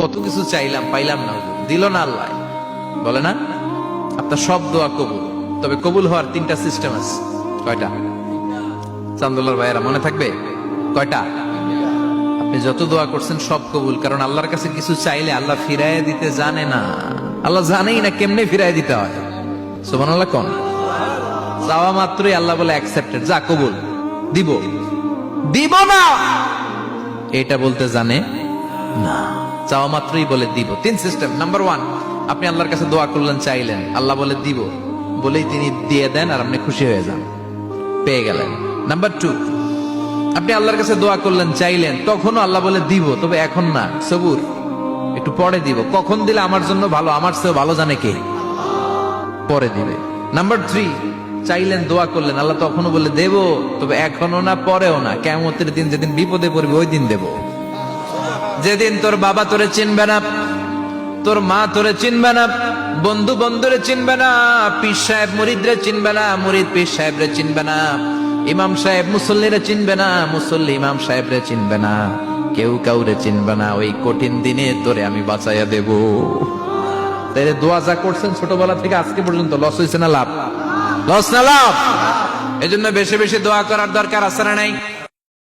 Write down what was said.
কত কিছু চাইলাম, পাইলাম না, দিল না আল্লাহ। বলে না আপনার সব দোয়া কবুল, তবে কবুল হওয়ার 3টা সিস্টেম আছে। কয়টা? চান্দুল্লার ভাইয়েরা মনে থাকবে কয়টা? আপনি যত দোয়া করছেন সব কবুল, কারণ আল্লাহর কাছে কিছু চাইলে আল্লাহ ফিরাইয়া দিতে জানে না। আল্লাহ জানেই না কেমনে ফিরাইয়া দিতে হয়। সুবহানাল্লাহ কোন? চাওয়া মাত্রই আল্লাহ বলে অ্যাকসেপ্টেড, যা কবুল, দিব দিব না এটা বলতে জানে না, চাওয়া মাত্রই বলে দিব। 3 সিস্টেম। নাম্বার 1, আপনি আল্লাহর কাছে দোয়া করলেন, চাইলেন, আল্লাহ বলে দিব, বলেই তিনি দিয়ে দেন আর আপনি খুশি হয়ে যান, পেয়ে গেলেন। নাম্বার 2, আপনি আল্লাহর কাছে দোয়া করলেন, চাইলেন, তখনও আল্লাহ বলে দিব, তবে এখন না, সবুর, একটু পরে দিব। কখন দিলে আমার জন্য ভালো, আমার চেয়ে ভালো জানে কে, পরে দিবে। নাম্বার 3, চাইলেন, দোয়া করলেন, আল্লাহ তখনও বলে দেব, তবে এখনো না, পরেও না, কিয়ামতের দিন যেদিন বিপদে পড়বে ওই দিন দেব। যেদিন তোর বাবা তোরে চিনবে না, তোর মা তোরে চিনবে না, বন্ধু বন্ধুরে চিনবে না, পীর সাহেব মুরিদরে চিনবে না, মুরিদ পীর সাহেবরে চিনবে না, ইমাম সাহেব মুসল্লিরে চিনবে না, মুসল্লি ইমাম সাহেবরে চিনবে না, কেউ কাউরে চিনবে না। ওই কঠিন দিনে তোরে আমি বাঁচাইয়া দেব। তাই দোয়া যা করছেন ছোটবেলা থেকে আজকে পর্যন্ত, লস হয়েছে না লাভ? লস না লাভ? এজন্য বেশি বেশি দোয়া করার দরকার আছে না নাই?